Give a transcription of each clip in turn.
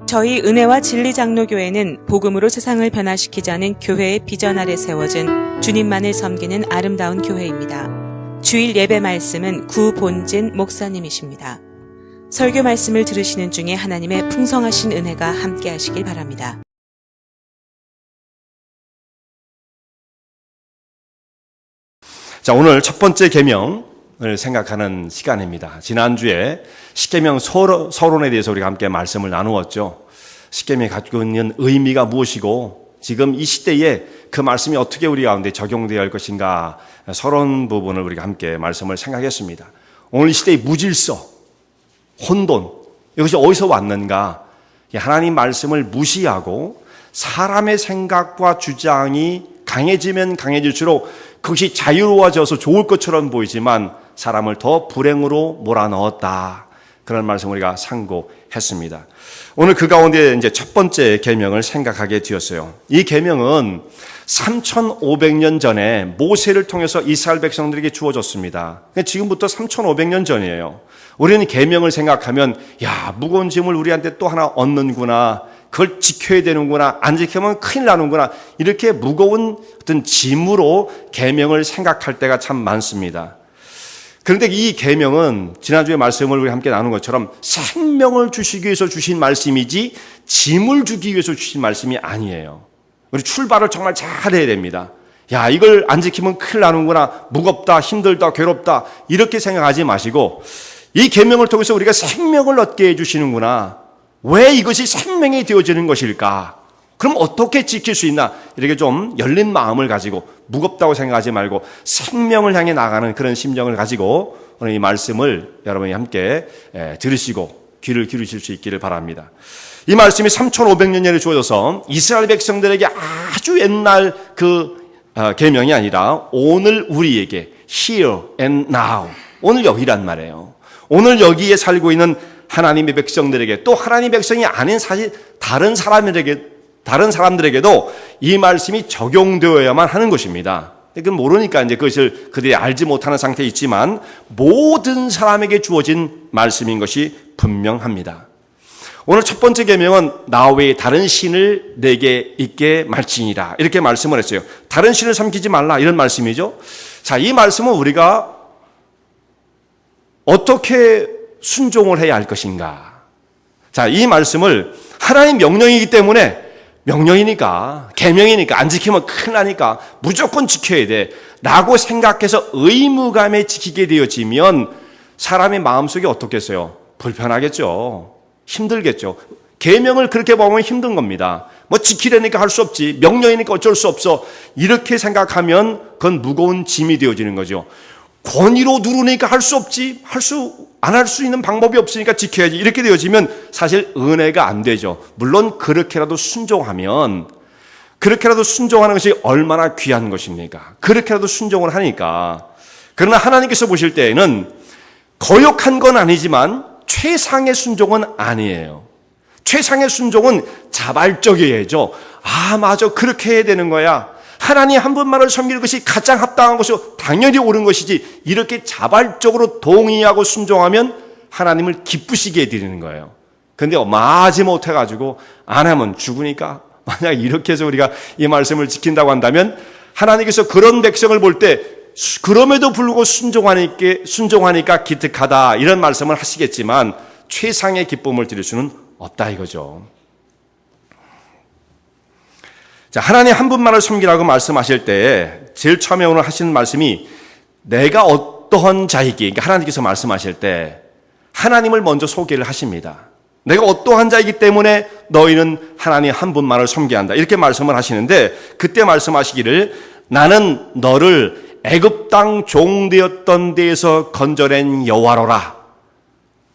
저희 은혜와 진리 장로교회는 복음으로 세상을 변화시키자는 교회의 비전 아래 세워진 주님만을 섬기는 아름다운 교회입니다. 주일 예배 말씀은 구본진 목사님이십니다. 설교 말씀을 들으시는 중에 하나님의 풍성하신 은혜가 함께 하시길 바랍니다. 자, 오늘 첫 번째 계명을 생각하는 시간입니다. 지난주에 십계명 서론에 대해서 우리가 함께 말씀을 나누었죠. 십계명이 가지고 있는 의미가 무엇이고 지금 이 시대에 그 말씀이 어떻게 우리 가운데 적용되어야 할 것인가, 서론 부분을 우리가 함께 말씀을 생각했습니다. 오늘 이 시대의 무질서, 혼돈, 이것이 어디서 왔는가? 하나님 말씀을 무시하고 사람의 생각과 주장이 강해지면 강해질수록 그것이 자유로워져서 좋을 것처럼 보이지만 사람을 더 불행으로 몰아넣었다. 그런 말씀 우리가 상고했습니다. 오늘 그 가운데 이제 첫 번째 계명을 생각하게 되었어요. 이 계명은 3,500년 전에 모세를 통해서 이스라엘 백성들에게 주어졌습니다. 지금부터 3,500년 전이에요. 우리는 계명을 생각하면 무거운 짐을 우리한테 또 하나 얻는구나, 그걸 지켜야 되는구나, 안 지키면 큰일 나는구나, 이렇게 무거운 어떤 짐으로 계명을 생각할 때가 참 많습니다. 그런데 이 계명은 지난주에 말씀을 우리 함께 나눈 것처럼 생명을 주시기 위해서 주신 말씀이지 짐을 주기 위해서 주신 말씀이 아니에요. 우리 출발을 정말 잘해야 됩니다. 이걸 안 지키면 큰일 나는구나, 무겁다, 힘들다, 괴롭다, 이렇게 생각하지 마시고 이 계명을 통해서 우리가 생명을 얻게 해주시는구나, 왜 이것이 생명이 되어지는 것일까, 그럼 어떻게 지킬 수 있나, 이렇게 좀 열린 마음을 가지고 무겁다고 생각하지 말고 생명을 향해 나가는 그런 심정을 가지고 오늘 이 말씀을 여러분이 함께 들으시고 귀를 기울이실 수 있기를 바랍니다. 이 말씀이 3,500년 전에 주어져서 이스라엘 백성들에게 아주 옛날 그 계명이 아니라 오늘 우리에게 here and now, 오늘 여기란 말이에요. 오늘 여기에 살고 있는 하나님의 백성들에게, 또 하나님의 백성이 아닌 사실 다른 사람들에게도 이 말씀이 적용되어야만 하는 것입니다. 그건 모르니까 이제 그것을 그들이 알지 못하는 상태에 있지만 모든 사람에게 주어진 말씀인 것이 분명합니다. 오늘 첫 번째 계명은 나 외에 다른 신을 내게 있게 말지니라, 이렇게 말씀을 했어요. 다른 신을 섬기지 말라, 이런 말씀이죠. 자, 이 말씀은 우리가 어떻게 순종을 해야 할 것인가? 자, 이 말씀을 하나님 명령이기 때문에, 명령이니까, 계명이니까, 안 지키면 큰일 나니까 무조건 지켜야 돼 라고 생각해서 의무감에 지키게 되어지면 사람의 마음속에 어떻겠어요? 불편하겠죠. 힘들겠죠. 계명을 그렇게 보면 힘든 겁니다. 지키려니까 할 수 없지, 명령이니까 어쩔 수 없어, 이렇게 생각하면 그건 무거운 짐이 되어지는 거죠. 권위로 누르니까 할 수 없지, 안 할 수 있는 방법이 없으니까 지켜야지, 이렇게 되어지면 사실 은혜가 안 되죠. 물론 그렇게라도 순종하면, 그렇게라도 순종하는 것이 얼마나 귀한 것입니까? 그렇게라도 순종을 하니까. 그러나 하나님께서 보실 때에는 거역한 건 아니지만 최상의 순종은 아니에요. 최상의 순종은 자발적이어야죠. 맞아, 그렇게 해야 되는 거야, 하나님 한 분만을 섬기는 것이 가장 합당한 것이고 당연히 옳은 것이지, 이렇게 자발적으로 동의하고 순종하면 하나님을 기쁘시게 해드리는 거예요. 그런데 마지 못해가지고 안 하면 죽으니까, 만약 이렇게 해서 우리가 이 말씀을 지킨다고 한다면 하나님께서 그런 백성을 볼 때 그럼에도 불구하고 순종하니까 기특하다, 이런 말씀을 하시겠지만 최상의 기쁨을 드릴 수는 없다 이거죠. 자, 하나님 한 분만을 섬기라고 말씀하실 때 제일 처음에 오늘 하시는 말씀이 내가 어떠한 자이기, 그러니까 하나님께서 말씀하실 때 하나님을 먼저 소개를 하십니다. 내가 어떠한 자이기 때문에 너희는 하나님 한 분만을 섬겨야 한다, 이렇게 말씀을 하시는데, 그때 말씀하시기를 나는 너를 애굽 땅 종되었던 데에서 건져낸 여호와로라,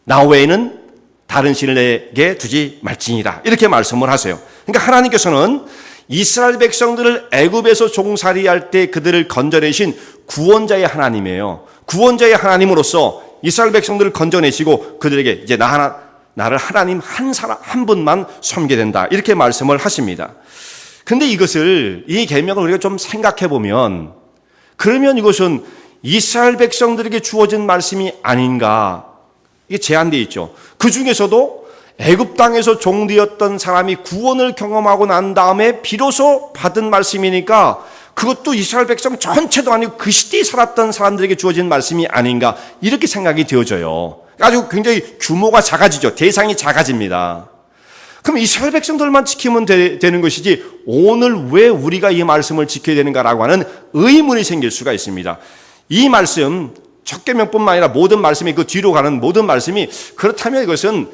나 외에는 다른 신을 내게 두지 말지니라, 이렇게 말씀을 하세요. 그러니까 하나님께서는 이스라엘 백성들을 애굽에서 종살이할 때 그들을 건져내신 구원자의 하나님이에요. 구원자의 하나님으로서 이스라엘 백성들을 건져내시고 그들에게 이제 나를 하나님 한 분만 섬기게 된다, 이렇게 말씀을 하십니다. 근데 이 계명을 우리가 좀 생각해 보면, 그러면 이것은 이스라엘 백성들에게 주어진 말씀이 아닌가, 이게 제한되어 있죠. 그 중에서도 애굽 땅에서 종되었던 사람이 구원을 경험하고 난 다음에 비로소 받은 말씀이니까 그것도 이스라엘 백성 전체도 아니고 그 시대에 살았던 사람들에게 주어진 말씀이 아닌가 이렇게 생각이 되어져요. 아주 굉장히 규모가 작아지죠. 대상이 작아집니다. 그럼 이스라엘 백성들만 지키면 되는 것이지 오늘 왜 우리가 이 말씀을 지켜야 되는가라고 하는 의문이 생길 수가 있습니다. 이 말씀 첫 계명뿐만 아니라 모든 말씀이 그 뒤로 가는 모든 말씀이 그렇다면 이것은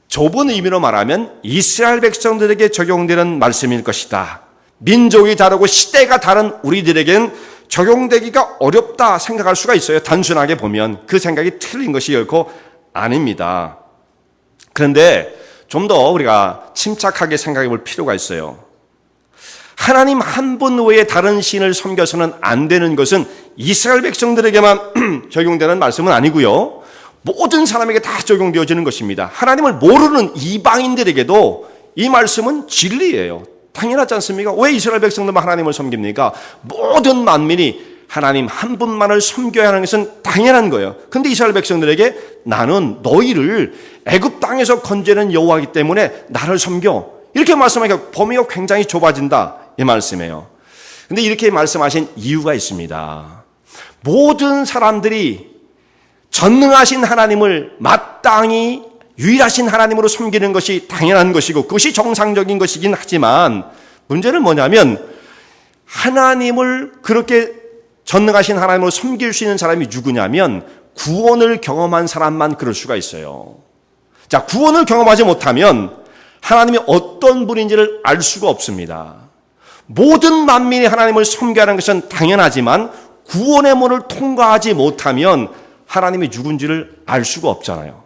좁은 의미로 말하면 이스라엘 백성들에게 적용되는 말씀일 것이다. 민족이 다르고 시대가 다른 우리들에겐 적용되기가 어렵다 생각할 수가 있어요. 단순하게 보면 그 생각이 틀린 것이 결코 아닙니다. 그런데 좀 더 우리가 침착하게 생각해 볼 필요가 있어요. 하나님 한 분 외에 다른 신을 섬겨서는 안 되는 것은 이스라엘 백성들에게만 적용되는 말씀은 아니고요. 모든 사람에게 다 적용되어지는 것입니다. 하나님을 모르는 이방인들에게도 이 말씀은 진리예요. 당연하지 않습니까? 왜 이스라엘 백성들만 하나님을 섬깁니까? 모든 만민이 하나님 한 분만을 섬겨야 하는 것은 당연한 거예요. 그런데 이스라엘 백성들에게 나는 너희를 애굽 땅에서 건져낸 여호와이기 때문에 나를 섬겨. 이렇게 말씀하니까 범위가 굉장히 좁아진다. 이 말씀이에요. 그런데 이렇게 말씀하신 이유가 있습니다. 모든 사람들이 전능하신 하나님을 마땅히 유일하신 하나님으로 섬기는 것이 당연한 것이고 그것이 정상적인 것이긴 하지만 문제는 뭐냐면 하나님을 그렇게 전능하신 하나님으로 섬길 수 있는 사람이 누구냐면 구원을 경험한 사람만 그럴 수가 있어요. 자, 구원을 경험하지 못하면 하나님이 어떤 분인지를 알 수가 없습니다. 모든 만민이 하나님을 섬겨하는 것은 당연하지만 구원의 문을 통과하지 못하면 하나님이 누군지를 알 수가 없잖아요.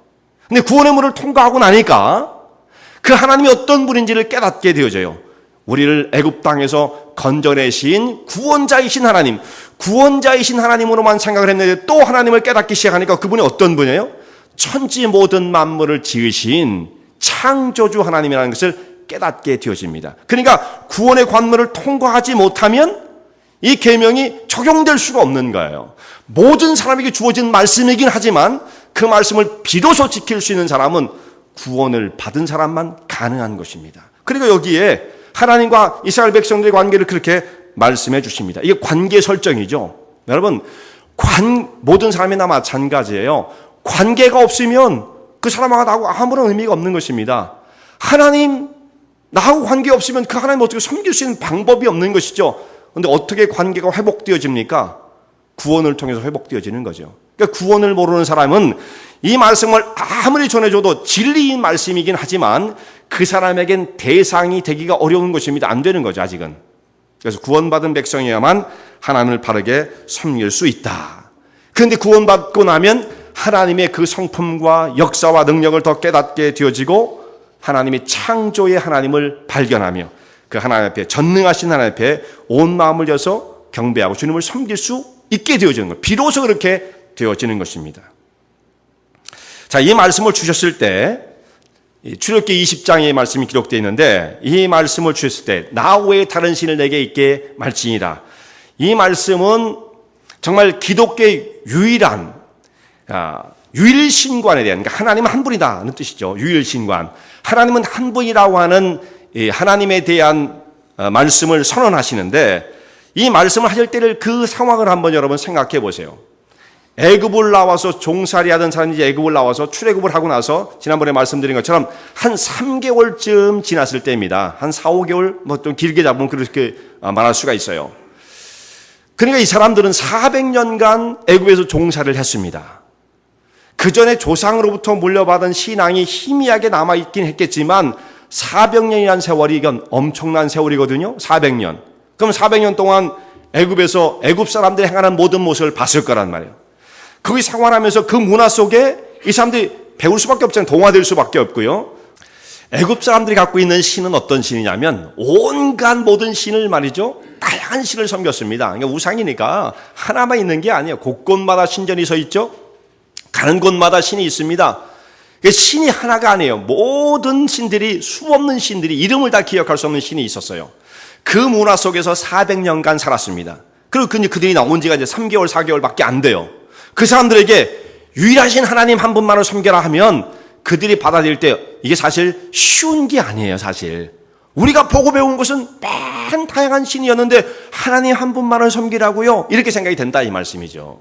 근데 구원의 문을 통과하고 나니까 그 하나님이 어떤 분인지를 깨닫게 되어져요. 우리를 애굽 땅에서 건져내신 구원자이신 하나님, 구원자이신 하나님으로만 생각을 했는데 또 하나님을 깨닫기 시작하니까 그분이 어떤 분이에요? 천지 모든 만물을 지으신 창조주 하나님이라는 것을 깨닫게 되어집니다. 그러니까 구원의 관문을 통과하지 못하면 이 계명이 적용될 수가 없는 거예요. 모든 사람에게 주어진 말씀이긴 하지만 그 말씀을 비로소 지킬 수 있는 사람은 구원을 받은 사람만 가능한 것입니다. 그리고 여기에 하나님과 이스라엘 백성들의 관계를 그렇게 말씀해 주십니다. 이게 관계 설정이죠. 여러분, 모든 사람이나 마찬가지예요. 관계가 없으면 그 사람하고 나하고 아무런 의미가 없는 것입니다. 하나님, 나하고 관계 없으면 그 하나님 어떻게 섬길 수 있는 방법이 없는 것이죠. 그런데 어떻게 관계가 회복되어집니까? 구원을 통해서 회복되어지는 거죠. 그러니까 구원을 모르는 사람은 이 말씀을 아무리 전해줘도 진리인 말씀이긴 하지만 그 사람에겐 대상이 되기가 어려운 것입니다. 안 되는 거죠, 아직은. 그래서 구원받은 백성이야만 하나님을 바르게 섬길 수 있다. 그런데 구원받고 나면 하나님의 그 성품과 역사와 능력을 더 깨닫게 되어지고 하나님이 창조의 하나님을 발견하며 그 하나님 앞에 전능하신 하나님 앞에 온 마음을 여서 경배하고 주님을 섬길 수 있게 되어지는 것. 비로소 그렇게 되어지는 것입니다. 자, 이 말씀을 주셨을 때 출애굽기 20장의 말씀이 기록되어 있는데 이 말씀을 주셨을 때 나 외에 다른 신을 내게 있게 말지니라. 이 말씀은 정말 기독교의 유일한 유일신관에 대한, 그러니까 하나님은 한 분이다는 뜻이죠. 유일신관. 하나님은 한 분이라고 하는 하나님에 대한 말씀을 선언하시는데 이 말씀을 하실 때를 그 상황을 한번 여러분 생각해 보세요. 애굽을 나와서 종살이 하던 사람이 이제 애굽을 나와서 출애굽을 하고 나서 지난번에 말씀드린 것처럼 한 3개월쯤 지났을 때입니다. 한 4, 5개월 뭐 좀 길게 잡으면 그렇게 말할 수가 있어요. 그러니까 이 사람들은 400년간 애굽에서 종살이를 했습니다. 그 전에 조상으로부터 물려받은 신앙이 희미하게 남아있긴 했겠지만 400년이라는 세월이 이건 엄청난 세월이거든요. 400년. 그럼 400년 동안 애굽에서 애굽 사람들이 행하는 모든 모습을 봤을 거란 말이에요. 거기 생활하면서 그 문화 속에 이 사람들이 배울 수밖에 없잖아요. 동화될 수밖에 없고요. 애굽 사람들이 갖고 있는 신은 어떤 신이냐면 온갖 모든 신을 말이죠. 다양한 신을 섬겼습니다. 그러니까 우상이니까 하나만 있는 게 아니에요. 곳곳마다 신전이 서 있죠. 가는 곳마다 신이 있습니다. 신이 하나가 아니에요. 모든 신들이, 수없는 신들이 이름을 다 기억할 수 없는 신이 있었어요. 그 문화 속에서 400년간 살았습니다. 그리고 그들이 나온 지가 이제 3개월, 4개월밖에 안 돼요. 그 사람들에게 유일하신 하나님 한 분만을 섬겨라 하면 그들이 받아들일 때 이게 사실 쉬운 게 아니에요, 사실. 우리가 보고 배운 것은 맨 다양한 신이었는데 하나님 한 분만을 섬기라고요? 이렇게 생각이 된다 이 말씀이죠.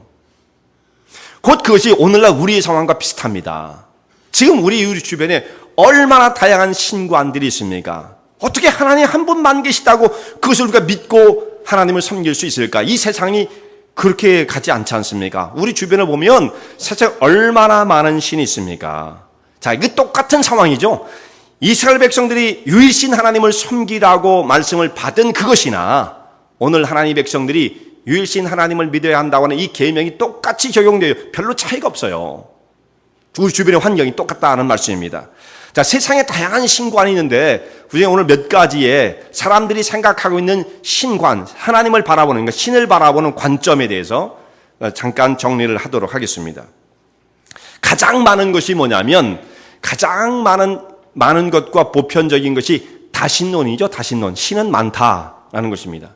곧 그것이 오늘날 우리의 상황과 비슷합니다. 지금 우리 주변에 얼마나 다양한 신관들이 있습니까? 어떻게 하나님 한 분만 계시다고 그것을 우리가 믿고 하나님을 섬길 수 있을까? 이 세상이 그렇게 가지 않지 않습니까? 우리 주변을 보면 세상에 얼마나 많은 신이 있습니까? 자, 이게 똑같은 상황이죠. 이스라엘 백성들이 유일신 하나님을 섬기라고 말씀을 받은 그것이나 오늘 하나님의 백성들이 유일신 하나님을 믿어야 한다고 하는 이 계명이 똑같이 적용돼요. 별로 차이가 없어요. 우리 주변의 환경이 똑같다는 말씀입니다. 자, 세상에 다양한 신관이 있는데 우리가 오늘 몇 가지의 사람들이 생각하고 있는 신관, 하나님을 바라보는, 그러니까 신을 바라보는 관점에 대해서 잠깐 정리를 하도록 하겠습니다. 가장 많은 것이 뭐냐면 가장 많은 것과 보편적인 것이 다신론이죠. 다신론. 신은 많다라는 것입니다.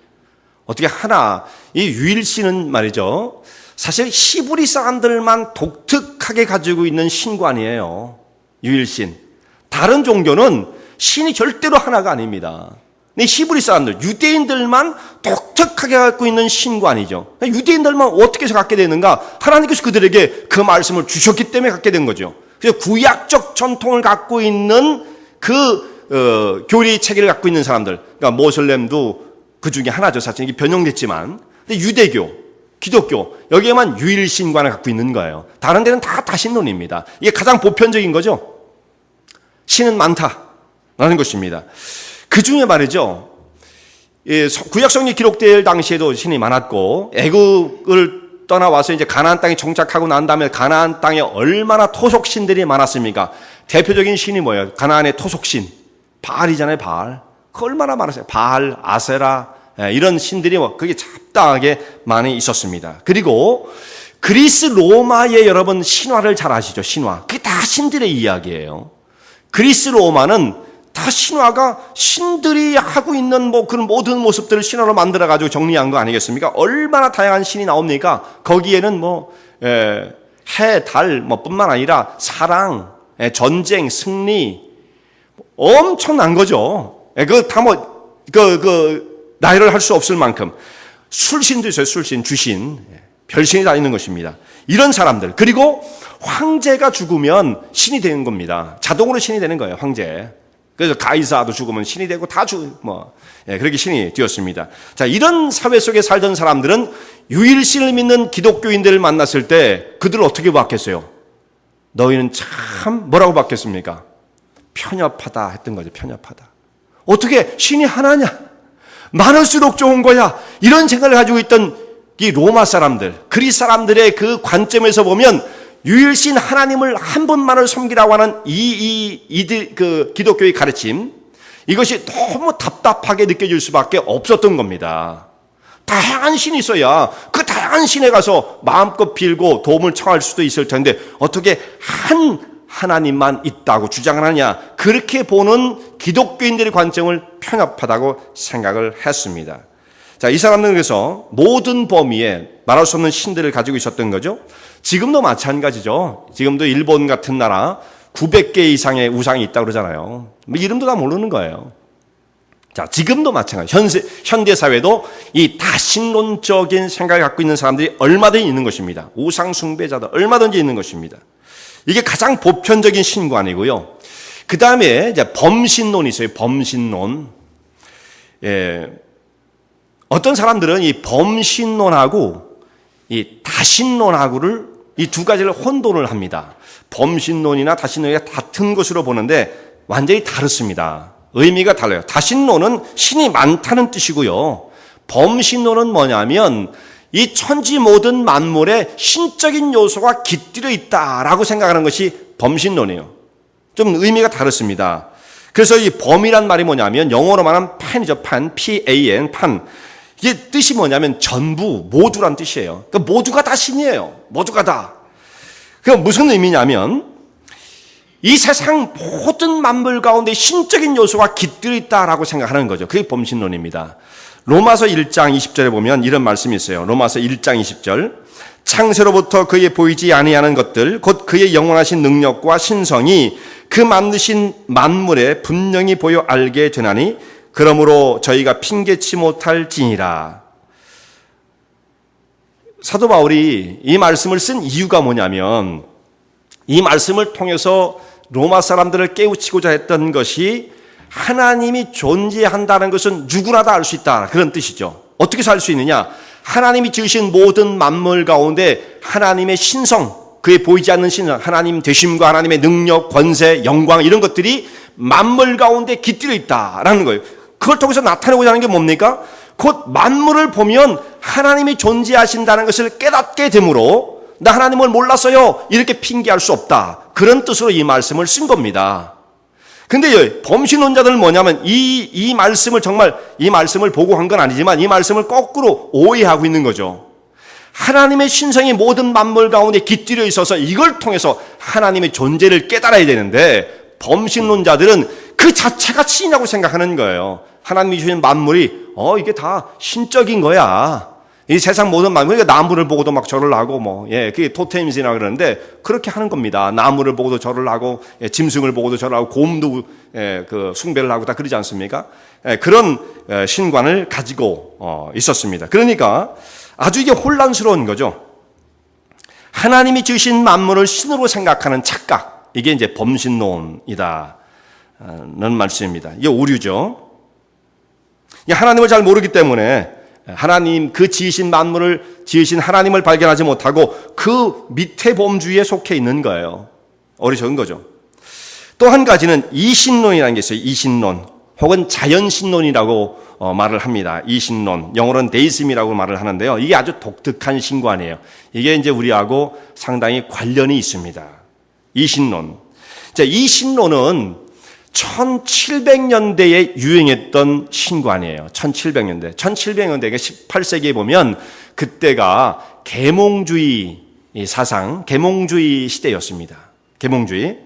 어떻게 하나, 이 유일신은 말이죠. 사실 히브리 사람들만 독특하게 가지고 있는 신관이에요. 유일신. 다른 종교는 신이 절대로 하나가 아닙니다. 근데 히브리 사람들, 유대인들만 독특하게 갖고 있는 신관이죠. 유대인들만 어떻게 해서 갖게 되는가? 하나님께서 그들에게 그 말씀을 주셨기 때문에 갖게 된 거죠. 그래서 구약적 전통을 갖고 있는 교리 체계를 갖고 있는 사람들, 그러니까 모슬렘도 그 중에 하나죠. 사실 이게 변형됐지만, 근데 유대교, 기독교 여기에만 유일신관을 갖고 있는 거예요. 다른 데는 다 다신론입니다. 이게 가장 보편적인 거죠. 신은 많다라는 것입니다. 그 중에 말이죠. 구약성경이 기록될 당시에도 신이 많았고 애굽을 떠나와서 이제 가나안 땅에 정착하고 난 다음에 가나안 땅에 얼마나 토속신들이 많았습니까? 대표적인 신이 뭐예요? 가나안의 토속신. 바알이잖아요, 바알. 그 얼마나 많았어요. 바알, 아세라, 이런 신들이 그게 잡다하게 많이 있었습니다. 그리고 그리스 로마의 여러분 신화를 잘 아시죠? 신화. 그게 다 신들의 이야기예요. 그리스 로마는 다 신화가 신들이 하고 있는 그런 모든 모습들을 신화로 만들어가지고 정리한 거 아니겠습니까? 얼마나 다양한 신이 나옵니까? 거기에는 해, 달, 뿐만 아니라 사랑, 전쟁, 승리, 엄청난 거죠. 그거 다 나열을 할 수 없을 만큼. 술신도 있어요, 술신, 주신. 별신이 다 있는 것입니다. 이런 사람들. 그리고 황제가 죽으면 신이 되는 겁니다. 자동으로 신이 되는 거예요, 황제. 그래서 가이사도 죽으면 신이 되고 그렇게 신이 되었습니다. 자, 이런 사회 속에 살던 사람들은 유일신을 믿는 기독교인들을 만났을 때 그들을 어떻게 봤겠어요? 너희는 참 뭐라고 봤겠습니까? 편협하다 했던 거죠. 편협하다. 어떻게 신이 하나냐? 많을수록 좋은 거야. 이런 생각을 가지고 있던 이 로마 사람들, 그리스 사람들의 그 관점에서 보면 유일신 하나님을 한 분만을 섬기라고 하는 그 기독교의 가르침, 이것이 너무 답답하게 느껴질 수밖에 없었던 겁니다. 다양한 신이 있어야 그 다양한 신에 가서 마음껏 빌고 도움을 청할 수도 있을 텐데 어떻게 한 하나님만 있다고 주장을 하냐? 그렇게 보는 기독교인들의 관점을 편협하다고 생각을 했습니다. 자, 이 사람들은 그래서 모든 범위에 말할 수 없는 신들을 가지고 있었던 거죠. 지금도 마찬가지죠. 지금도 일본 같은 나라 900개 이상의 우상이 있다고 그러잖아요. 이름도 다 모르는 거예요. 자, 지금도 마찬가지. 현대 사회도 이 다신론적인 생각을 갖고 있는 사람들이 얼마든지 있는 것입니다. 우상 숭배자들 얼마든지 있는 것입니다. 이게 가장 보편적인 신관이고요. 그 다음에 이제 범신론이 있어요. 범신론. 어떤 사람들은 이 범신론하고 이 다신론하고를 이 두 가지를 혼돈을 합니다. 범신론이나 다신론이 같은 것으로 보는데 완전히 다릅니다. 의미가 달라요. 다신론은 신이 많다는 뜻이고요. 범신론은 뭐냐면 이 천지 모든 만물에 신적인 요소가 깃들여 있다라고 생각하는 것이 범신론이에요. 좀 의미가 다릅니다. 그래서 이 범이란 말이 뭐냐면 영어로 말하면 판이죠. 판, P-A-N, 판. 이게 뜻이 뭐냐면 전부, 모두란 뜻이에요. 그러니까 모두가 다 신이에요. 모두가 다. 그게 무슨 의미냐면 이 세상 모든 만물 가운데 신적인 요소가 깃들어 있다라고 생각하는 거죠. 그게 범신론입니다. 로마서 1장 20절에 보면 이런 말씀이 있어요. 로마서 1장 20절. 창세로부터 그의 보이지 아니하는 것들 곧 그의 영원하신 능력과 신성이 그 만드신 만물에 분명히 보여 알게 되나니 그러므로 저희가 핑계치 못할지니라. 사도 바울이 이 말씀을 쓴 이유가 뭐냐면 이 말씀을 통해서 로마 사람들을 깨우치고자 했던 것이 하나님이 존재한다는 것은 누구나 다 알 수 있다, 그런 뜻이죠. 어떻게 살 수 있느냐? 하나님이 지으신 모든 만물 가운데 하나님의 신성, 그의 보이지 않는 신성, 하나님 되심과 하나님의 능력, 권세, 영광 이런 것들이 만물 가운데 깃들여 있다라는 거예요. 그걸 통해서 나타내고자 하는 게 뭡니까? 곧 만물을 보면 하나님이 존재하신다는 것을 깨닫게 되므로 나 하나님을 몰랐어요, 이렇게 핑계할 수 없다, 그런 뜻으로 이 말씀을 쓴 겁니다. 근데 범신론자들은 뭐냐면 이 말씀을 정말 이 말씀을 보고 한 건 아니지만 이 말씀을 거꾸로 오해하고 있는 거죠. 하나님의 신성이 모든 만물 가운데 깃들여 있어서 이걸 통해서 하나님의 존재를 깨달아야 되는데 범신론자들은 그 자체가 신이라고 생각하는 거예요. 하나님이 주신 만물이 이게 다 신적인 거야. 이 세상 모든 만물, 그러니까 나무를 보고도 막 절을 하고 그게 토템이라 그러는데 그렇게 하는 겁니다. 나무를 보고도 절을 하고 짐승을 보고도 절을 하고 곰도 그 숭배를 하고 다 그러지 않습니까? 그런 신관을 가지고 있었습니다. 그러니까 아주 이게 혼란스러운 거죠. 하나님이 지으신 만물을 신으로 생각하는 착각, 이게 이제 범신론이다는 말씀입니다. 이게 오류죠. 하나님을 잘 모르기 때문에 하나님, 그 지으신 만물을 지으신 하나님을 발견하지 못하고 그 밑에 범주에 속해 있는 거예요. 어리석은 거죠. 또 한 가지는 이신론이라는 게 있어요. 이신론 혹은 자연신론이라고 말을 합니다. 이신론, 영어로는 데이즘이라고 말을 하는데요. 이게 아주 독특한 신관이에요. 이게 이제 우리하고 상당히 관련이 있습니다. 이신론. 자, 이신론은 1700년대에 유행했던 신관이에요. 1700년대. 1700년대, 18세기에 보면 그때가 계몽주의 사상, 계몽주의 시대였습니다. 계몽주의.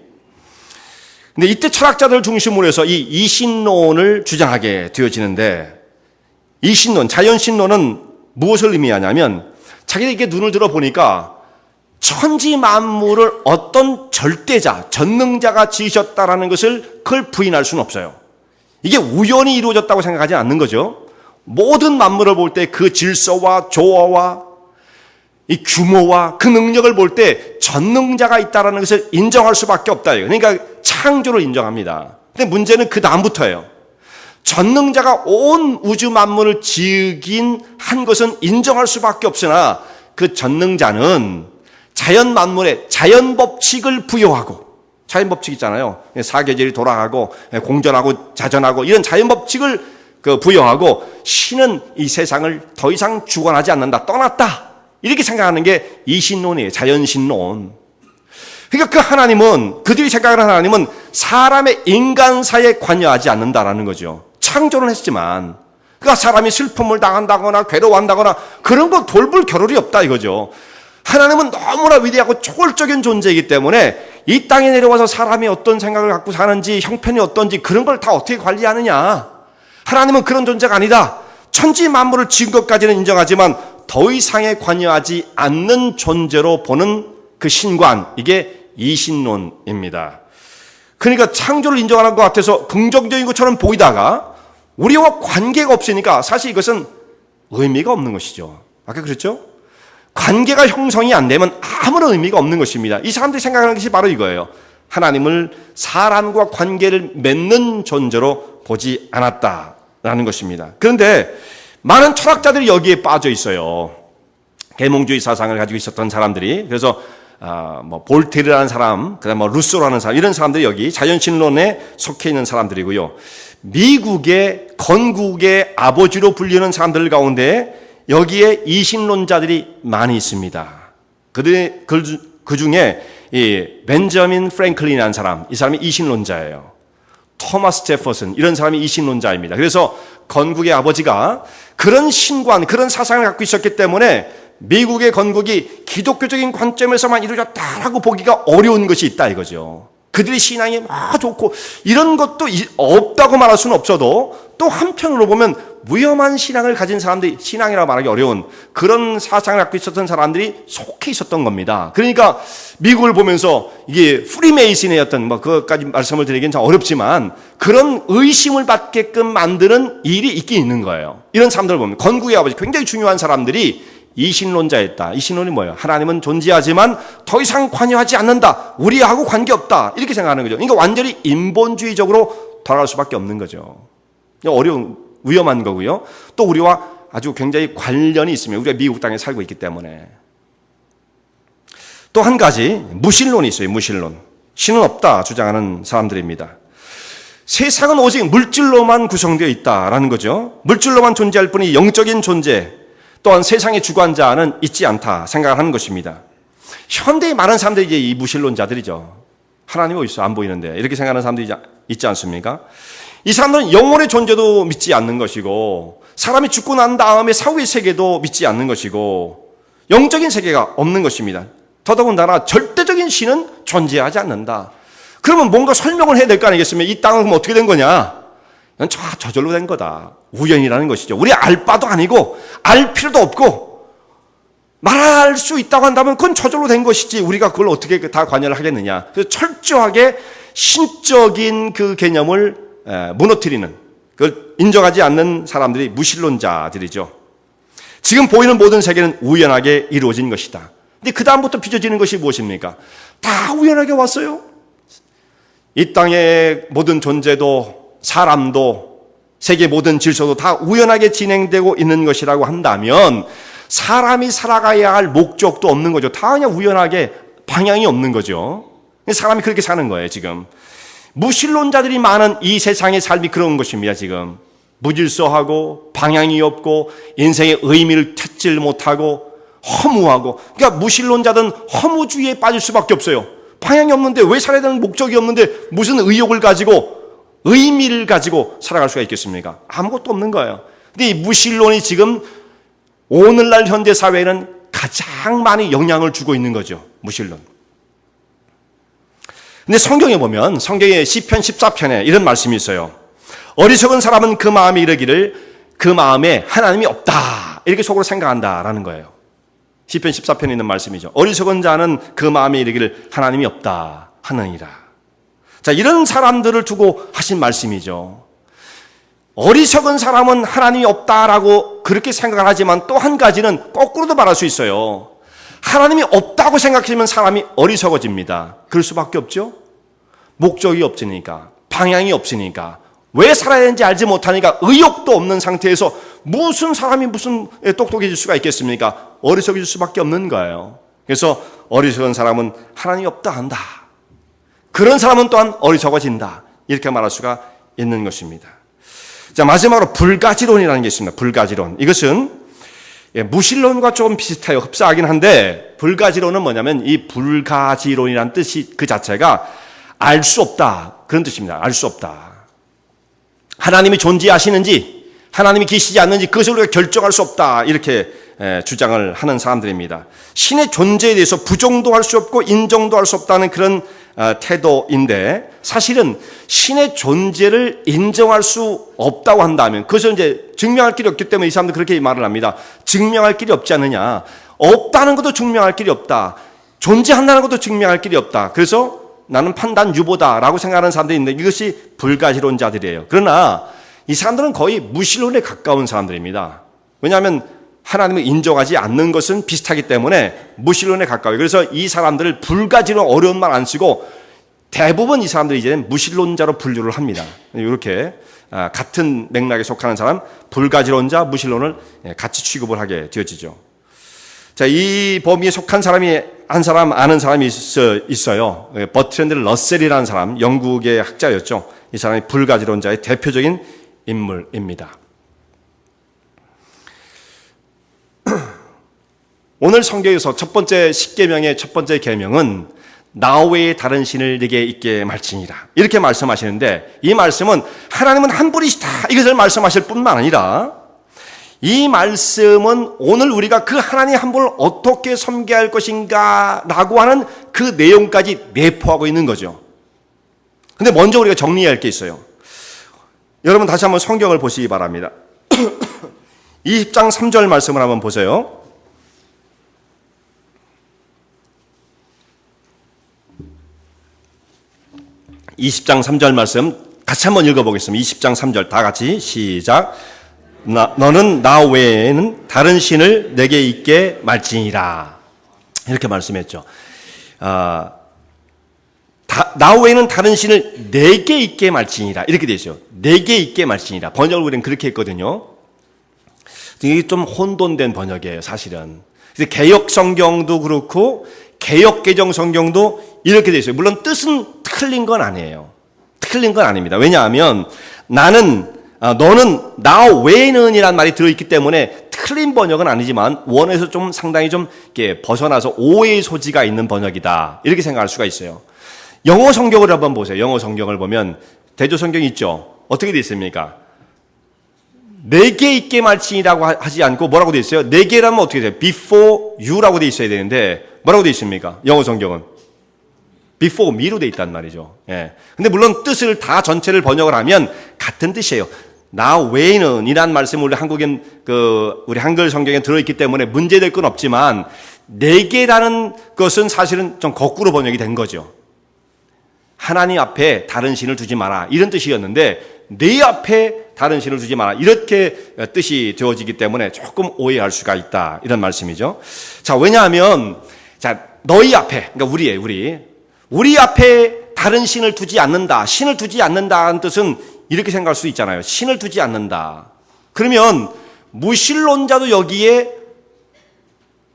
근데 이때 철학자들 중심으로 해서 이 이신론을 주장하게 되어지는데, 이신론, 자연신론은 무엇을 의미하냐면 자기들에게 눈을 들어보니까 천지 만물을 어떤 절대자, 전능자가 지으셨다라는 것을 그걸 부인할 수는 없어요. 이게 우연히 이루어졌다고 생각하지 않는 거죠. 모든 만물을 볼 때 그 질서와 조화와 이 규모와 그 능력을 볼 때 전능자가 있다라는 것을 인정할 수밖에 없다. 그러니까 창조를 인정합니다. 근데 문제는 그 다음부터예요. 전능자가 온 우주 만물을 지으긴 한 것은 인정할 수밖에 없으나 그 전능자는 자연 만물에 자연 법칙을 부여하고, 자연 법칙 있잖아요. 사계절이 돌아가고 공전하고 자전하고 이런 자연 법칙을 부여하고 신은 이 세상을 더 이상 주관하지 않는다, 떠났다, 이렇게 생각하는 게 이신론이에요. 자연신론. 그러니까 그 하나님은, 그들이 생각하는 하나님은 사람의 인간사에 관여하지 않는다라는 거죠. 창조는 했지만 그러니까 사람이 슬픔을 당한다거나 괴로워한다거나 그런 거 돌볼 겨를이 없다 이거죠. 하나님은 너무나 위대하고 초월적인 존재이기 때문에 이 땅에 내려와서 사람이 어떤 생각을 갖고 사는지, 형편이 어떤지 그런 걸 다 어떻게 관리하느냐. 하나님은 그런 존재가 아니다. 천지 만물을 지은 것까지는 인정하지만 더 이상에 관여하지 않는 존재로 보는 그 신관, 이게 이신론입니다. 그러니까 창조를 인정하는 것 같아서 긍정적인 것처럼 보이다가 우리와 관계가 없으니까 사실 이것은 의미가 없는 것이죠. 아까 그랬죠? 관계가 형성이 안 되면 아무런 의미가 없는 것입니다. 이 사람들이 생각하는 것이 바로 이거예요. 하나님을 사람과 관계를 맺는 존재로 보지 않았다라는 것입니다. 그런데 많은 철학자들이 여기에 빠져 있어요. 계몽주의 사상을 가지고 있었던 사람들이. 그래서 볼테르라는 사람, 그다음에 루소라는 사람, 이런 사람들이 여기 자연신론에 속해 있는 사람들이고요. 미국의 건국의 아버지로 불리는 사람들 가운데 여기에 이신론자들이 많이 있습니다. 그 중에 이 벤저민 프랭클린이라는 사람, 이 사람이 이신론자예요. 토마스 제퍼슨, 이런 사람이 이신론자입니다. 그래서 건국의 아버지가 그런 신관, 그런 사상을 갖고 있었기 때문에 미국의 건국이 기독교적인 관점에서만 이루어졌다라고 보기가 어려운 것이 있다 이거죠. 그들의 신앙이 좋고 이런 것도 없다고 말할 수는 없어도 또 한편으로 보면 위험한 신앙을 가진 사람들이, 신앙이라고 말하기 어려운 그런 사상을 갖고 있었던 사람들이 속해 있었던 겁니다. 그러니까 미국을 보면서 이게 프리메이슨의 어떤 그것까지 말씀을 드리기는 참 어렵지만 그런 의심을 받게끔 만드는 일이 있긴 있는 거예요. 이런 사람들을 보면 건국의 아버지, 굉장히 중요한 사람들이 이신론자였다. 이신론이 뭐예요? 하나님은 존재하지만 더 이상 관여하지 않는다. 우리하고 관계없다. 이렇게 생각하는 거죠. 그러니까 완전히 인본주의적으로 돌아갈 수밖에 없는 거죠. 어려운, 위험한 거고요. 또 우리와 아주 굉장히 관련이 있으며 우리가 미국 땅에 살고 있기 때문에. 또 한 가지 무신론이 있어요. 무신론. 신은 없다 주장하는 사람들입니다. 세상은 오직 물질로만 구성되어 있다라는 거죠. 물질로만 존재할 뿐이 영적인 존재 또한 세상의 주관자는 있지 않다 생각을 하는 것입니다. 현대의 많은 사람들이 이제 이 무신론자들이죠. 하나님이 어디 있어? 안 보이는데. 이렇게 생각하는 사람들이 있지 않습니까? 이 사람들은 영혼의 존재도 믿지 않는 것이고 사람이 죽고 난 다음에 사후의 세계도 믿지 않는 것이고 영적인 세계가 없는 것입니다. 더더군다나 절대적인 신은 존재하지 않는다. 그러면 뭔가 설명을 해야 될 거 아니겠습니까? 이 땅은 그럼 어떻게 된 거냐? 이건 저절로 된 거다. 우연이라는 것이죠. 우리 알 바도 아니고 알 필요도 없고 말할 수 있다고 한다면 그건 저절로 된 것이지 우리가 그걸 어떻게 다 관여를 하겠느냐. 그래서 철저하게 신적인 그 개념을 무너뜨리는, 그걸 인정하지 않는 사람들이 무신론자들이죠. 지금 보이는 모든 세계는 우연하게 이루어진 것이다. 근데 그 다음부터 빚어지는 것이 무엇입니까? 다 우연하게 왔어요. 이 땅의 모든 존재도 사람도 세계 모든 질서도 다 우연하게 진행되고 있는 것이라고 한다면 사람이 살아가야 할 목적도 없는 거죠. 다 그냥 우연하게 방향이 없는 거죠. 사람이 그렇게 사는 거예요, 지금. 무신론자들이 많은 이 세상의 삶이 그런 것입니다, 지금. 무질서하고 방향이 없고 인생의 의미를 찾질 못하고 허무하고. 그러니까 무신론자들은 허무주의에 빠질 수밖에 없어요. 방향이 없는데 왜 살아야 되는 목적이 없는데 무슨 의욕을 가지고 의미를 가지고 살아갈 수가 있겠습니까? 아무것도 없는 거예요. 근데 이 무신론이 지금 오늘날 현대 사회에는 가장 많이 영향을 주고 있는 거죠. 무신론. 근데 성경에 보면 성경의 시편 14편에 이런 말씀이 있어요. 어리석은 사람은 그 마음에 이르기를 그 마음에 하나님이 없다. 이렇게 속으로 생각한다라는 거예요. 시편 14편에 있는 말씀이죠. 어리석은 자는 그 마음에 이르기를 하나님이 없다 하느니라. 자, 이런 사람들을 두고 하신 말씀이죠. 어리석은 사람은 하나님이 없다라고 그렇게 생각을 하지만 또 한 가지는 거꾸로도 말할 수 있어요. 하나님이 없다고 생각하면 사람이 어리석어집니다. 그럴 수밖에 없죠. 목적이 없으니까, 방향이 없으니까, 왜 살아야 되는지 알지 못하니까 의욕도 없는 상태에서 무슨 사람이 무슨 똑똑해질 수가 있겠습니까? 어리석어질 수밖에 없는 거예요. 그래서 어리석은 사람은 하나님이 없다 한다. 그런 사람은 또한 어리석어진다. 이렇게 말할 수가 있는 것입니다. 자, 마지막으로 불가지론이라는 게 있습니다. 불가지론. 이것은 무신론과 조금 비슷해요. 흡사하긴 한데 불가지론은 뭐냐면 이 불가지론이라는 뜻이 그 자체가 알 수 없다. 그런 뜻입니다. 알 수 없다. 하나님이 존재하시는지 하나님이 계시지 않는지 그것을 우리가 결정할 수 없다. 이렇게 주장을 하는 사람들입니다. 신의 존재에 대해서 부정도 할 수 없고 인정도 할 수 없다는 그런 태도인데 사실은 신의 존재를 인정할 수 없다고 한다면 그것을 이제 증명할 길이 없기 때문에 이 사람들 그렇게 말을 합니다. 증명할 길이 없지 않느냐. 없다는 것도 증명할 길이 없다. 존재한다는 것도 증명할 길이 없다. 그래서 나는 판단 유보다라고 생각하는 사람들이 있는데 이것이 불가지론자들이에요. 그러나 이 사람들은 거의 무신론에 가까운 사람들입니다. 왜냐하면 하나님을 인정하지 않는 것은 비슷하기 때문에 무신론에 가까워요. 그래서 이 사람들을 불가지론 어려운 말 안 쓰고 대부분 이 사람들이 이제는 무신론자로 분류를 합니다. 이렇게 같은 맥락에 속하는 사람, 불가지론자, 무신론을 같이 취급을 하게 되어지죠. 자, 이 범위에 속한 사람이 한 사람 아는 사람이 있어요. 버트랜드 러셀이라는 사람, 영국의 학자였죠. 이 사람이 불가지론자의 대표적인 인물입니다. 오늘 성경에서 첫 번째 십계명의 첫 번째 계명은 나 외에 다른 신을 네게 있게 말지니라 이렇게 말씀하시는데 이 말씀은 하나님은 한 분이시다 이것을 말씀하실 뿐만 아니라 이 말씀은 오늘 우리가 그 하나님 한 분을 어떻게 섬겨야 할 것인가 라고 하는 그 내용까지 내포하고 있는 거죠. 근데 먼저 우리가 정리해야 할 게 있어요. 여러분 다시 한번 성경을 보시기 바랍니다. 20장 3절 말씀을 한번 보세요. 20장 3절 말씀 같이 한번 읽어보겠습니다. 20장 3절 다 같이 시작. 너는 나 외에는 다른 신을 내게 있게 말지니라. 이렇게 말씀했죠. 나 외에는 다른 신을 내게 있게 말지니라. 이렇게 되어 있어요. 내게 있게 말지니라. 번역을 우리는 그렇게 했거든요. 이게 좀 혼돈된 번역이에요, 사실은. 개역 성경도 그렇고 개역 개정 성경도 이렇게 되어 있어요. 물론 뜻은 틀린 건 아니에요. 틀린 건 아닙니다. 왜냐하면 너는 나 외에는 이란 말이 들어있기 때문에 틀린 번역은 아니지만 원에서 좀 상당히 좀 이렇게 벗어나서 오해의 소지가 있는 번역이다. 이렇게 생각할 수가 있어요. 영어 성경을 한번 보세요. 영어 성경을 보면 대조 성경이 있죠. 어떻게 되어 있습니까? 내게 있게 말지니라고 하지 않고 뭐라고 되어 있어요? 내게라면 어떻게 돼요? Before you라고 되어 있어야 되는데 뭐라고 되어 있습니까? 영어 성경은 before me로 되어 있단 말이죠. 예. 근데 물론 뜻을 다 전체를 번역을 하면 같은 뜻이에요. 나 외에는 이란 말씀을 우리 한글 성경에 들어있기 때문에 문제될 건 없지만 내게라는 것은 사실은 좀 거꾸로 번역이 된 거죠. 하나님 앞에 다른 신을 두지 마라 이런 뜻이었는데 내 앞에 다른 신을 두지 마라 이렇게 뜻이 되어지기 때문에 조금 오해할 수가 있다 이런 말씀이죠. 자, 왜냐하면 너희 앞에 그러니까 우리 앞에 다른 신을 두지 않는다. 신을 두지 않는다는 뜻은 이렇게 생각할 수 있잖아요. 신을 두지 않는다. 그러면 무신론자도 여기에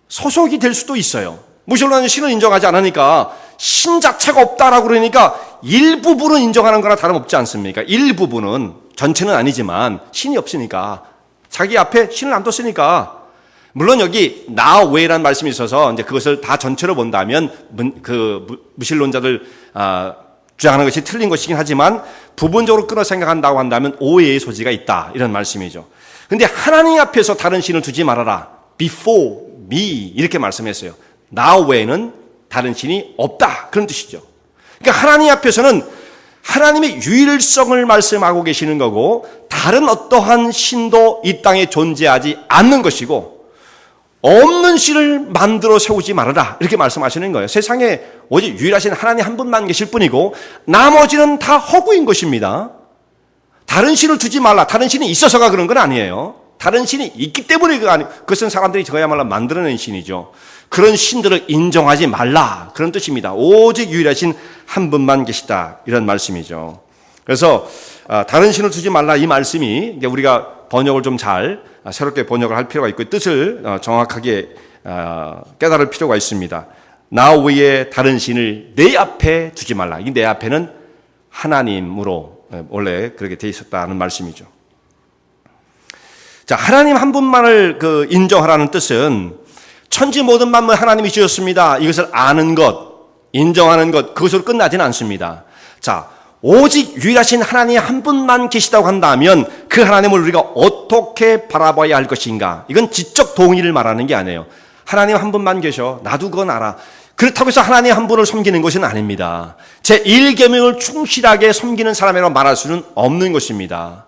소속이 될 수도 있어요. 무신론자는 신을 인정하지 않으니까 신 자체가 없다라고 그러니까 일부분은 인정하는 거나 다름없지 않습니까? 일부분은, 전체는 아니지만 신이 없으니까 자기 앞에 신을 안 뒀으니까. 물론 여기 나 외라는 말씀이 있어서 이제 그것을 다 전체로 본다면 무신론자들 주장하는 것이 틀린 것이긴 하지만 부분적으로 끊어 생각한다고 한다면 오해의 소지가 있다 이런 말씀이죠. 근데 하나님 앞에서 다른 신을 두지 말아라. Before me 이렇게 말씀했어요. 나 외에는 다른 신이 없다 그런 뜻이죠. 그러니까 하나님 앞에서는 하나님의 유일성을 말씀하고 계시는 거고 다른 어떠한 신도 이 땅에 존재하지 않는 것이고 없는 신을 만들어 세우지 말아라 이렇게 말씀하시는 거예요. 세상에 오직 유일하신 하나님 한 분만 계실 뿐이고 나머지는 다 허구인 것입니다. 다른 신을 두지 말라. 다른 신이 있어서가 그런 건 아니에요. 다른 신이 있기 때문에 그것은 사람들이 저야말로 만들어낸 신이죠. 그런 신들을 인정하지 말라 그런 뜻입니다. 오직 유일하신 한 분만 계시다 이런 말씀이죠. 그래서 다른 신을 두지 말라 이 말씀이 우리가 번역을 좀 잘 새롭게 번역을 할 필요가 있고 뜻을 정확하게 깨달을 필요가 있습니다. 나 외에 다른 신을 내 앞에 두지 말라. 이 내 앞에는 하나님으로 원래 그렇게 돼 있었다는 말씀이죠. 자, 하나님 한 분만을 인정하라는 뜻은 천지 모든 만물 하나님이 지었습니다. 이것을 아는 것, 인정하는 것, 그것으로 끝나지는 않습니다. 자, 오직 유일하신 하나님 한 분만 계시다고 한다면 그 하나님을 우리가 어떻게 바라봐야 할 것인가? 이건 지적 동의를 말하는 게 아니에요. 하나님 한 분만 계셔. 나도 그건 알아. 그렇다고 해서 하나님 한 분을 섬기는 것은 아닙니다. 제1계명을 충실하게 섬기는 사람이라고 말할 수는 없는 것입니다.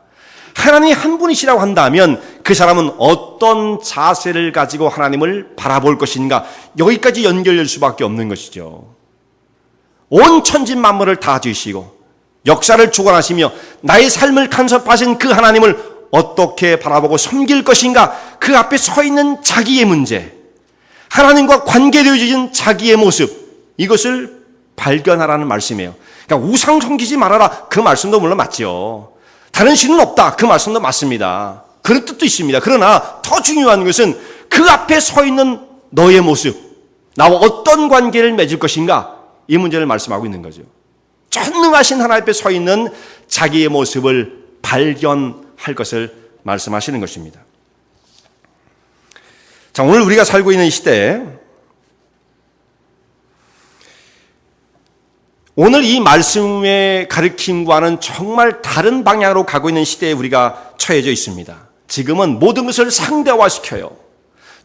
하나님 한 분이시라고 한다면 그 사람은 어떤 자세를 가지고 하나님을 바라볼 것인가? 여기까지 연결될 수밖에 없는 것이죠. 온 천지 만물을 다 지으시고 역사를 주관하시며 나의 삶을 간섭하신 그 하나님을 어떻게 바라보고 섬길 것인가? 그 앞에 서 있는 자기의 문제, 하나님과 관계되어진 자기의 모습, 이것을 발견하라는 말씀이에요. 그러니까 우상 섬기지 말아라. 그 말씀도 물론 맞죠. 다른 신은 없다. 그 말씀도 맞습니다. 그런 뜻도 있습니다. 그러나 더 중요한 것은 그 앞에 서 있는 너의 모습, 나와 어떤 관계를 맺을 것인가? 이 문제를 말씀하고 있는 거죠. 전능하신 하나님 앞에 서 있는 자기의 모습을 발견할 것을 말씀하시는 것입니다. 자, 오늘 우리가 살고 있는 이 시대에 오늘 이 말씀의 가르침과는 정말 다른 방향으로 가고 있는 시대에 우리가 처해져 있습니다. 지금은 모든 것을 상대화시켜요.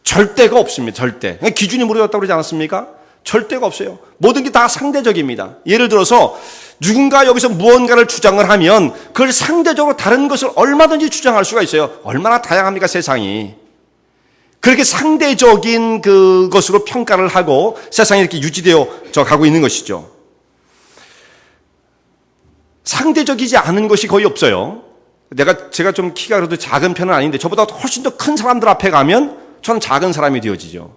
절대가 없습니다. 절대. 기준이 무너졌다고 그러지 않았습니까? 절대가 없어요. 모든 게 다 상대적입니다. 예를 들어서 누군가 여기서 무언가를 주장을 하면 그걸 상대적으로 다른 것을 얼마든지 주장할 수가 있어요. 얼마나 다양합니까, 세상이. 그렇게 상대적인 그것으로 평가를 하고 세상이 이렇게 유지되어 가고 있는 것이죠. 상대적이지 않은 것이 거의 없어요. 제가 좀 키가 그래도 작은 편은 아닌데 저보다 훨씬 더 큰 사람들 앞에 가면 저는 작은 사람이 되어지죠.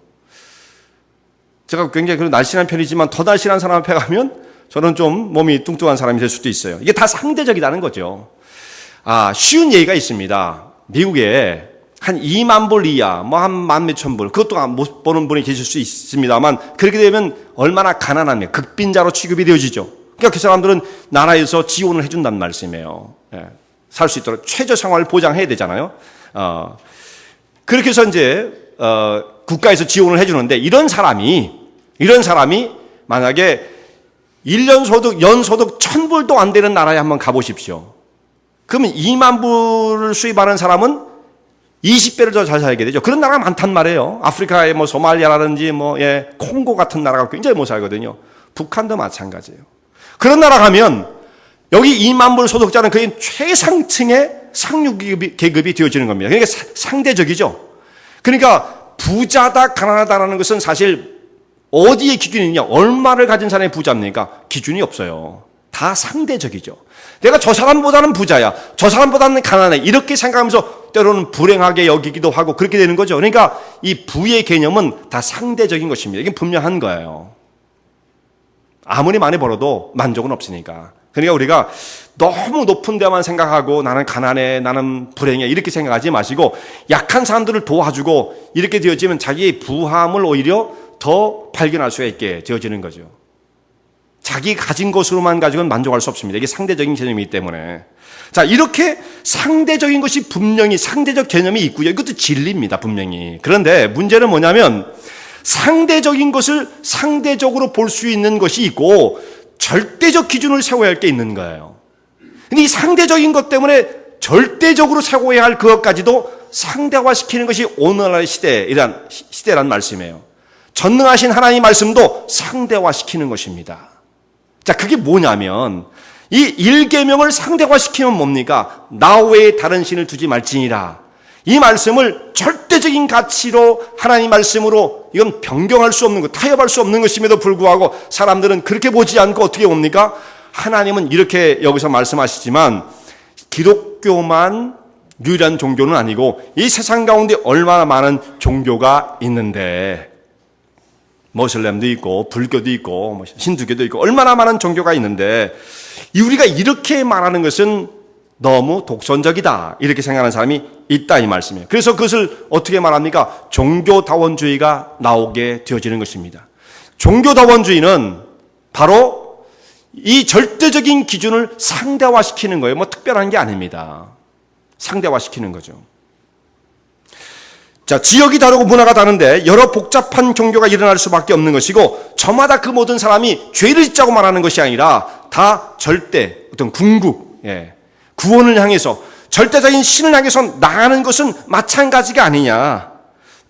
제가 굉장히 날씬한 편이지만 더 날씬한 사람 앞에 가면 저는 좀 몸이 뚱뚱한 사람이 될 수도 있어요. 이게 다 상대적이라는 거죠. 쉬운 예가 있습니다. 미국에 한 2만 불 이하, 한 만 몇천 불, 그것도 못 버는 분이 계실 수 있습니다만, 그렇게 되면 얼마나 가난하면 극빈자로 취급이 되어지죠. 그러니까 그 사람들은 나라에서 지원을 해준다는 말씀이에요. 살 수 있도록 최저 생활을 보장해야 되잖아요. 그렇게 해서 이제, 국가에서 지원을 해주는데, 이런 사람이 만약에 1년 소득, 연소득 1,000불도 안 되는 나라에 한번 가보십시오. 그러면 2만 불을 수입하는 사람은 20배를 더 잘 살게 되죠. 그런 나라가 많단 말이에요. 아프리카의 소말리아라든지 콩고 같은 나라가 굉장히 못 살거든요. 북한도 마찬가지예요. 그런 나라 가면 여기 2만 불 소득자는 거의 최상층의 상류 계급이 되어지는 겁니다. 그러니까 상대적이죠. 그러니까 부자다 가난하다라는 것은 사실 어디에 기준이 있냐? 얼마를 가진 사람이 부자입니까? 기준이 없어요. 다 상대적이죠. 내가 저 사람보다는 부자야, 저 사람보다는 가난해, 이렇게 생각하면서 때로는 불행하게 여기기도 하고 그렇게 되는 거죠. 그러니까 이 부의 개념은 다 상대적인 것입니다. 이게 분명한 거예요. 아무리 많이 벌어도 만족은 없으니까. 그러니까 우리가 너무 높은 데만 생각하고 나는 가난해, 나는 불행해 이렇게 생각하지 마시고 약한 사람들을 도와주고 이렇게 되어지면 자기의 부함을 오히려 더 발견할 수가 있게 되어지는 거죠. 자기 가진 것으로만 가지고는 만족할 수 없습니다. 이게 상대적인 개념이기 때문에. 자, 이렇게 상대적인 것이 분명히 상대적 개념이 있고요. 이것도 진리입니다, 분명히. 그런데 문제는 뭐냐면 상대적인 것을 상대적으로 볼 수 있는 것이 있고 절대적 기준을 세워야 할 게 있는 거예요. 근데 이 상대적인 것 때문에 절대적으로 세워야 할 그것까지도 상대화시키는 것이 오늘날의 시대란 말씀이에요. 전능하신 하나님의 말씀도 상대화시키는 것입니다. 자, 그게 뭐냐면 이 1계명을 상대화시키면 뭡니까? 나 외에 다른 신을 두지 말지니라. 이 말씀을 절대적인 가치로 하나님 말씀으로 이건 변경할 수 없는 것, 타협할 수 없는 것임에도 불구하고 사람들은 그렇게 보지 않고 어떻게 봅니까? 하나님은 이렇게 여기서 말씀하시지만 기독교만 유일한 종교는 아니고 이 세상 가운데 얼마나 많은 종교가 있는데 모슬렘도 있고 불교도 있고 힌두교도 있고 얼마나 많은 종교가 있는데 우리가 이렇게 말하는 것은 너무 독선적이다 이렇게 생각하는 사람이 있다 이 말씀이에요. 그래서 그것을 어떻게 말합니까? 종교다원주의가 나오게 되어지는 것입니다. 종교다원주의는 바로 이 절대적인 기준을 상대화시키는 거예요. 특별한 게 아닙니다. 상대화시키는 거죠. 자, 지역이 다르고 문화가 다른데 여러 복잡한 종교가 일어날 수밖에 없는 것이고 저마다 그 모든 사람이 죄를 짓자고 말하는 것이 아니라 다 절대 어떤 궁극, 구원을 향해서 절대적인 신을 향해서 나가는 것은 마찬가지가 아니냐.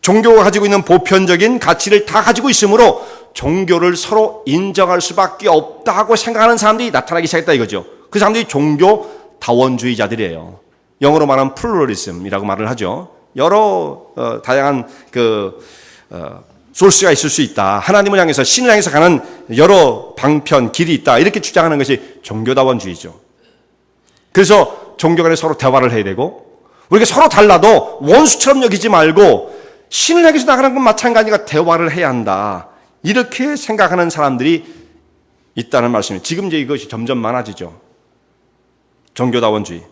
종교가 가지고 있는 보편적인 가치를 다 가지고 있으므로 종교를 서로 인정할 수밖에 없다고 생각하는 사람들이 나타나기 시작했다 이거죠. 그 사람들이 종교다원주의자들이에요. 영어로 말하면 플루러리즘이라고 말을 하죠. 여러 다양한 소스가 있을 수 있다. 하나님을 향해서 신을 향해서 가는 여러 방편, 길이 있다. 이렇게 주장하는 것이 종교다원주의죠. 그래서 종교 간에 서로 대화를 해야 되고 우리가 서로 달라도 원수처럼 여기지 말고 신을 향해서 나가는 건 마찬가지가 대화를 해야 한다. 이렇게 생각하는 사람들이 있다는 말씀이에요. 지금 이제 이것이 점점 많아지죠. 종교다원주의.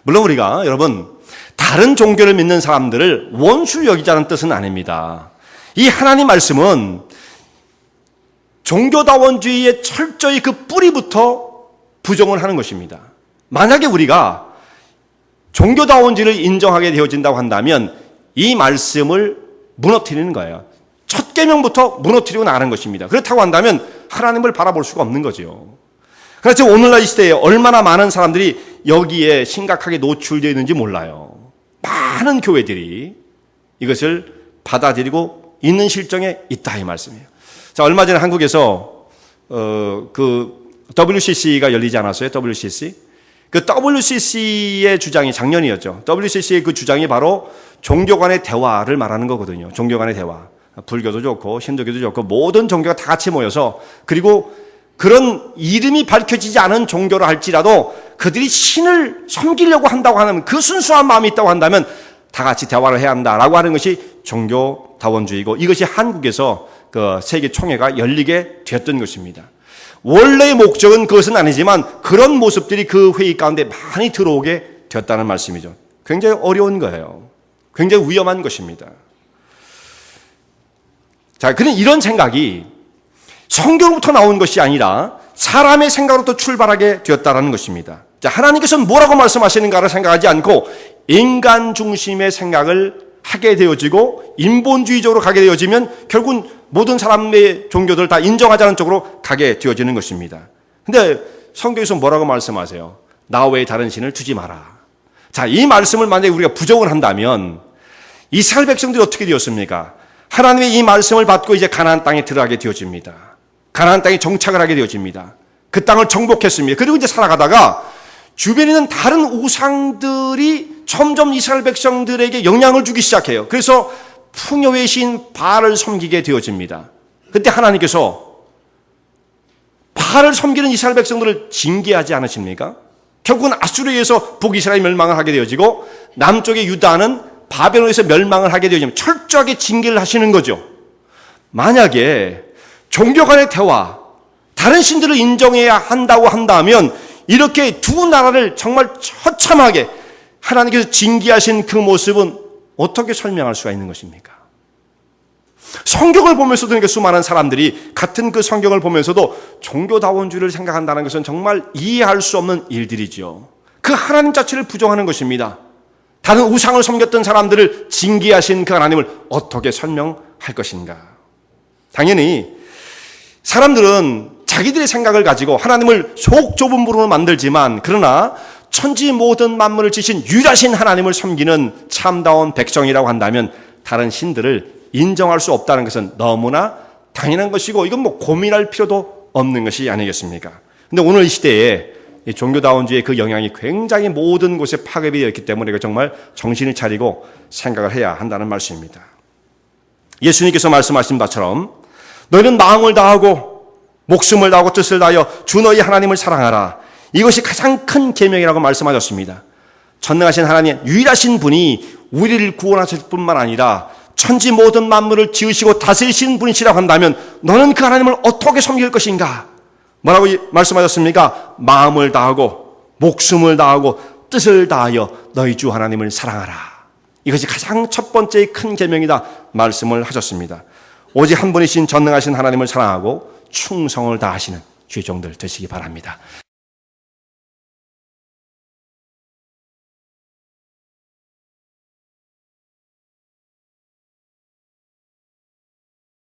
물론 우리가 여러분 다른 종교를 믿는 사람들을 원수 여기자는 뜻은 아닙니다. 이 하나님 말씀은 종교다원주의의 철저히 그 뿌리부터 부정을 하는 것입니다. 만약에 우리가 종교다원주의를 인정하게 되어진다고 한다면 이 말씀을 무너뜨리는 거예요. 첫 계명부터 무너뜨리고 나가는 것입니다. 그렇다고 한다면 하나님을 바라볼 수가 없는 거죠. 그래서 오늘날 이 시대에 얼마나 많은 사람들이 여기에 심각하게 노출되어 있는지 몰라요. 많은 교회들이 이것을 받아들이고 있는 실정에 있다 이 말씀이에요. 자, 얼마 전에 한국에서 WCC가 열리지 않았어요? WCC? 그 WCC의 주장이 작년이었죠. WCC의 그 주장이 바로 종교 간의 대화를 말하는 거거든요. 종교 간의 대화. 불교도 좋고 힌두교도 좋고 모든 종교가 다 같이 모여서, 그리고 그런 이름이 밝혀지지 않은 종교를 할지라도 그들이 신을 섬기려고 한다고 하면, 그 순수한 마음이 있다고 한다면 다 같이 대화를 해야 한다라고 하는 것이 종교다원주의고, 이것이 한국에서 그 세계 총회가 열리게 되었던 것입니다. 원래의 목적은 그것은 아니지만 그런 모습들이 그 회의 가운데 많이 들어오게 되었다는 말씀이죠. 굉장히 어려운 거예요. 굉장히 위험한 것입니다. 자, 그런 이런 생각이 성경부터 나온 것이 아니라 사람의 생각으로부터 출발하게 되었다는 것입니다. 자, 하나님께서는 뭐라고 말씀하시는가를 생각하지 않고 인간 중심의 생각을 하게 되어지고 인본주의적으로 가게 되어지면 결국은 모든 사람의 종교들을 다 인정하자는 쪽으로 가게 되어지는 것입니다. 근데 성경에서 뭐라고 말씀하세요? 나 외에 다른 신을 두지 마라. 자, 이 말씀을 만약에 우리가 부정을 한다면 이스라엘 백성들이 어떻게 되었습니까? 하나님의 이 말씀을 받고 이제 가나안 땅에 들어가게 되어집니다. 가나안 땅에 정착을 하게 되어집니다. 그 땅을 정복했습니다. 그리고 이제 살아가다가 주변에 있는 다른 우상들이 점점 이스라엘 백성들에게 영향을 주기 시작해요. 그래서 풍요의 신 바알을 섬기게 되어집니다. 그때 하나님께서 바알을 섬기는 이스라엘 백성들을 징계하지 않으십니까? 결국은 아수르에 의해서 북이스라엘이 멸망을 하게 되어지고 남쪽의 유다는 바벨론에서 멸망을 하게 되어지면 철저하게 징계를 하시는 거죠. 만약에 종교 간의 대화, 다른 신들을 인정해야 한다고 한다면 이렇게 두 나라를 정말 처참하게 하나님께서 징계하신 그 모습은 어떻게 설명할 수가 있는 것입니까? 성경을 보면서도 이렇게 수많은 사람들이 같은 그 성경을 보면서도 종교다원주의를 생각한다는 것은 정말 이해할 수 없는 일들이죠. 그 하나님 자체를 부정하는 것입니다. 다른 우상을 섬겼던 사람들을 징계하신 그 하나님을 어떻게 설명할 것인가? 당연히 사람들은 자기들의 생각을 가지고 하나님을 속 좁은 부름으로 만들지만, 그러나 천지 모든 만물을 지신 유일하신 하나님을 섬기는 참다운 백성이라고 한다면 다른 신들을 인정할 수 없다는 것은 너무나 당연한 것이고, 이건 뭐 고민할 필요도 없는 것이 아니겠습니까? 근데 오늘 이 시대에 이 종교다원주의의 그 영향이 굉장히 모든 곳에 파급이 되어 있기 때문에 정말 정신을 차리고 생각을 해야 한다는 말씀입니다. 예수님께서 말씀하신 바처럼 너희는 마음을 다하고 목숨을 다하고 뜻을 다하여 주 너희 하나님을 사랑하라. 이것이 가장 큰 계명이라고 말씀하셨습니다. 전능하신 하나님, 유일하신 분이 우리를 구원하실 뿐만 아니라 천지 모든 만물을 지으시고 다스리시는 분이시라고 한다면 너는 그 하나님을 어떻게 섬길 것인가? 뭐라고 말씀하셨습니까? 마음을 다하고 목숨을 다하고 뜻을 다하여 너희 주 하나님을 사랑하라. 이것이 가장 첫 번째 큰 계명이다 말씀을 하셨습니다. 오직 한 분이신 전능하신 하나님을 사랑하고 충성을 다하시는 주의 종들 되시기 바랍니다.